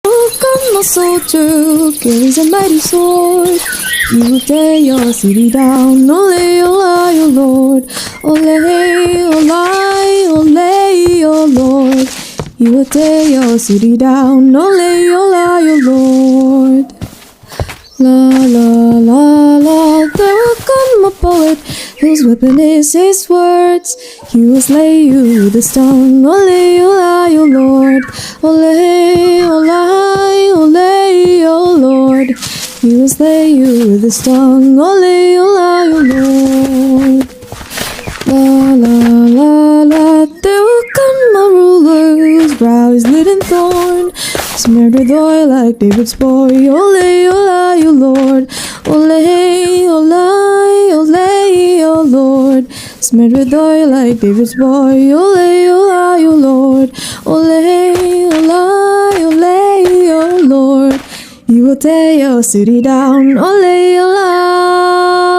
Come, a soldier carries a mighty sword. You will tear your city down. Ole, ole, O Lord. Ole, ole, ole, O Lord. You will tear your city down. Ole, ole, O Lord. La, la, la, la. There will come a poet whose weapon is his words. He will slay you with a stone. Ole, ole, O Lord. Ole, ole, ole, O Lord. He will slay you with a stone. Ole, ole, O Lord. La, la, la, la. There will come a ruler whose brow is lit in thorn, smeared with oil like David's boy. Ole, ole, O Lord. Ole, ole, ole, O Lord. Smeared with oil like David's boy. Ole, ole, O Lord. Ole, ole, ole, O Lord. You will tear your city down. Ole, ole.